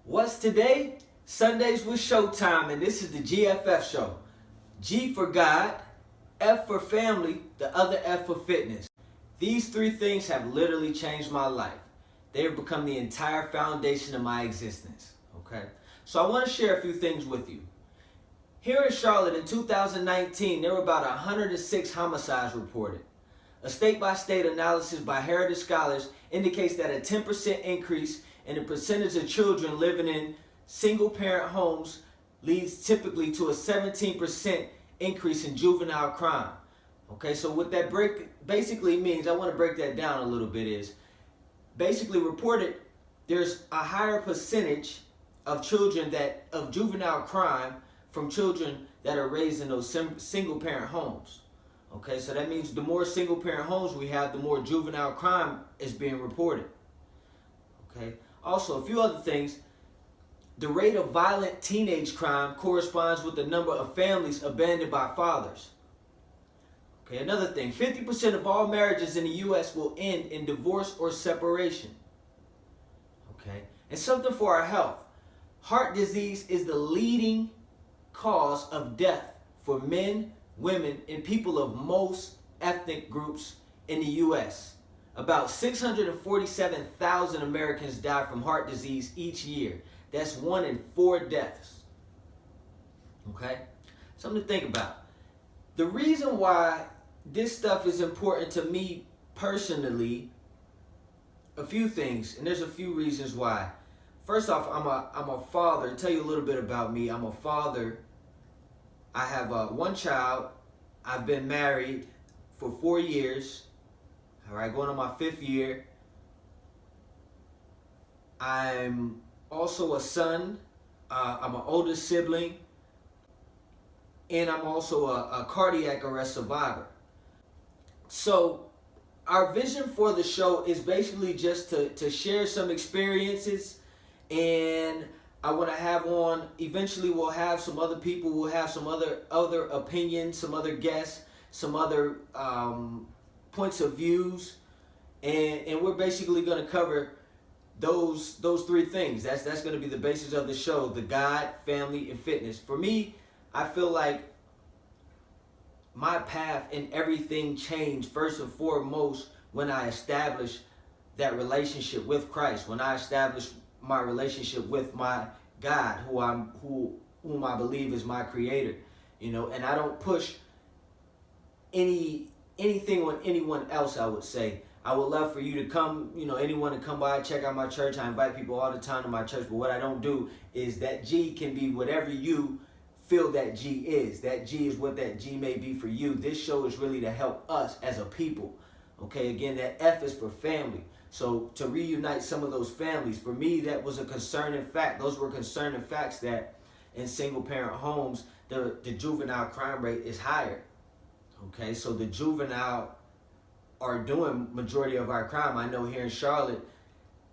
What's today? Sundayz with Showtime, and this is the Gff Show. G for God, F for family, the other F for fitness. These three things have literally changed my life. They have become the entire foundation of my existence. Okay? So I want to share a few things with you. Here in Charlotte in 2019, there were about 106 homicides reported. A state-by-state analysis by Heritage Scholars indicates that a 10% increase in the percentage of children living in single-parent homes leads typically to a 17% increase in juvenile crime. Okay, so what that basically means, I want to break that down a little bit, is basically reported there's a higher percentage of juvenile crime from children that are raised in those single-parent homes. Okay, so that means the more single-parent homes we have, the more juvenile crime is being reported. Okay, also a few other things. The rate of violent teenage crime corresponds with the number of families abandoned by fathers. Okay, another thing, 50% of all marriages in the U.S. will end in divorce or separation. Okay, and something for our health. Heart disease is the leading cause of death for men, women, and people of most ethnic groups in the U.S. About 647,000 Americans die from heart disease each year. That's 1 in 4 deaths. Okay? Something to think about. The reason why this stuff is important to me personally, a few things, and there's a few reasons why. First off, I'm a father. To tell you a little bit about me, I'm a father. I have one child. I've been married for 4 years. All right, going on my 5th year. I'm also a son. I'm an older sibling. And I'm also a cardiac arrest survivor. So our vision for the show is basically just to share some experiences, and I want to have on, eventually we'll have some other people, we'll have some other opinions, some other guests, some other points of views, and we're basically going to cover those three things. That's going to be the basis of the show: the God, family, and fitness. For me, I feel like my path and everything changed first and foremost when I established that relationship with Christ, when I established my relationship with my God, whom I believe is my creator. You know, and I don't push anything on anyone else. I would say I would love for you to come, anyone to come by, check out my church. I invite people all the time to my church, but what I don't do is that G can be whatever you feel that G is. That G is what that G may be for you. This show is really to help us as a people. Okay, again, that F is for family. So to reunite some of those families, for me, that was a concerning fact. Those were concerning facts that in single-parent homes, the juvenile crime rate is higher. Okay, so the juvenile are doing majority of our crime. I know here in Charlotte,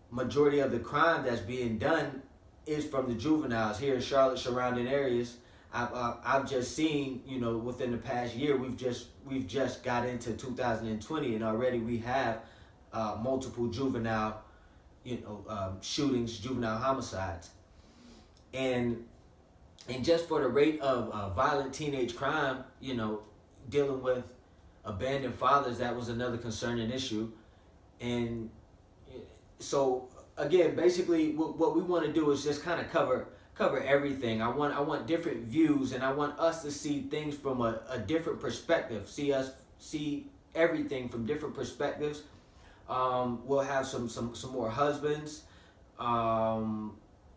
majority of the crime that's being done is from the juveniles. Here in Charlotte, surrounding areas, I've just seen, within the past year, we've just got into 2020, and already we have multiple juvenile, shootings, juvenile homicides, and just for the rate of violent teenage crime, dealing with abandoned fathers, that was another concerning issue. And so again, basically what we want to do is just kind of cover everything. I want different views, and I want us to see things from a different perspective. See everything from different perspectives. We'll have some more husbands.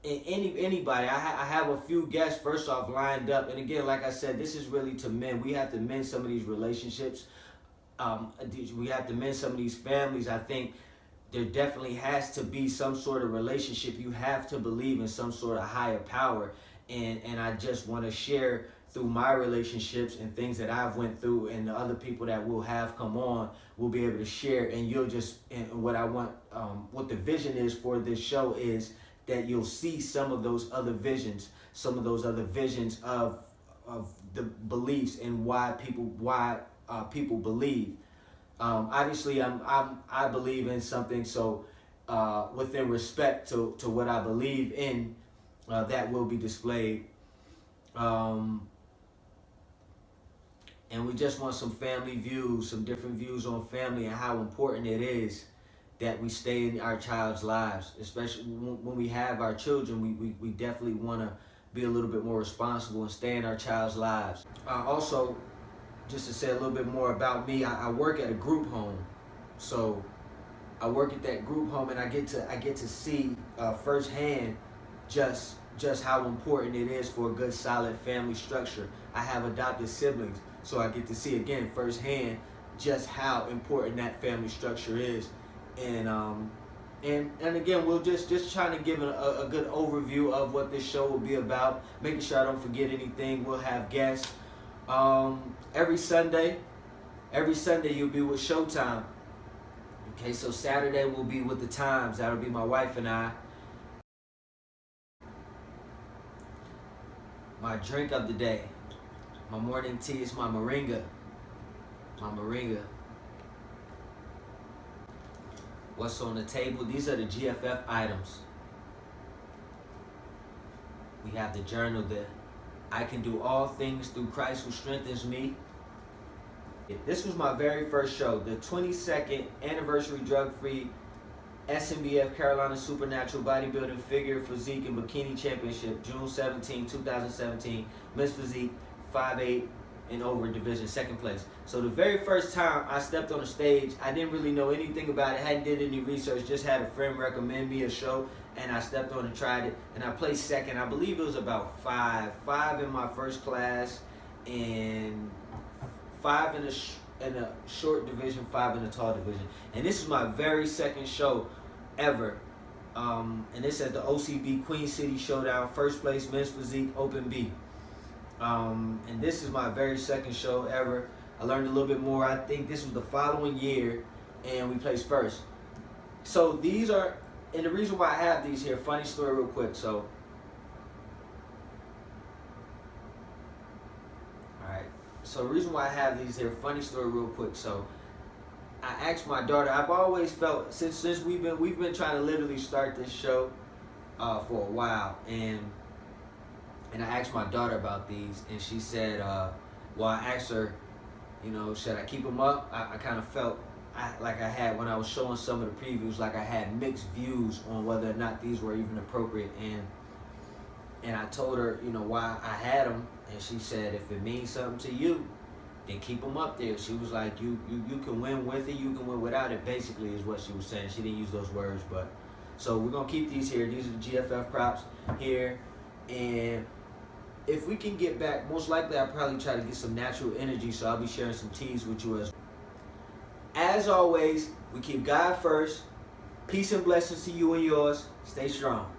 Anybody. I have a few guests first off lined up, and again, like I said, this is really to men. We have to mend some of these relationships. We have to mend some of these families. I think there definitely has to be some sort of relationship. You have to believe in some sort of higher power, and I just want to share through my relationships and things that I've went through, and the other people that will have come on will be able to share. And what I want, what the vision is for this show is that you'll see some of those other visions, of the beliefs and why people believe. Obviously, I believe in something, so within respect to what I believe in, that will be displayed. And we just want some family views, some different views on family and how important it is that we stay in our child's lives, especially when we have our children. We definitely want to be a little bit more responsible and stay in our child's lives. Also, just to say a little bit more about me, I work at a group home. So I work at that group home, and I get to see firsthand just how important it is for a good, solid family structure. I have adopted siblings, so I get to see again firsthand just how important that family structure is. And again, we'll just trying to give a good overview of what this show will be about, making sure I don't forget anything. We'll have guests every Sunday you'll be with Showtime. Okay, so Saturday we'll be with the Timez. That'll be my wife and I. My drink of the day, my morning tea is my moringa. What's on the table? These are the GFF items. We have the journal there. I can do all things through Christ who strengthens me. This was my very first show, the 22nd anniversary drug-free SMBF Carolina Supernatural Bodybuilding Figure, Physique, and Bikini Championship, June 17, 2017. Miss Physique, 5'8" and over division, 2nd place. So the very first time I stepped on the stage, I didn't really know anything about it, hadn't did any research, just had a friend recommend me a show, and I stepped on and tried it, and I placed 2nd. I believe it was about 5 in my first class, and 5 in a short division, 5 in a tall division. And this is my very 2nd show ever. And this at the OCB Queen City Showdown, 1st place, Men's Physique, Open B. And this is my very 2nd show ever. I learned a little bit more. I think this was the following year, and we placed 1st. So these are, and the reason why I have these here, funny story real quick. So, alright. So the reason why I have these here, funny story real quick. So I asked my daughter, I've always felt, since we've been trying to literally start this show for a while, and I asked my daughter about these, and she said, well, I asked her, you know, should I keep them up? I kind of felt like I had, when I was showing some of the previews, like I had mixed views on whether or not these were even appropriate. And I told her, you know, why I had them, and she said, if it means something to you, then keep them up there. She was like, you can win with it, you can win without it, basically is what she was saying. She didn't use those words, but so we're gonna keep these here. These are the GFF props here, and if we can get back, most likely I'll probably try to get some natural energy, so I'll be sharing some teas with you as well. As always, we keep God first. Peace and blessings to you and yours. Stay strong.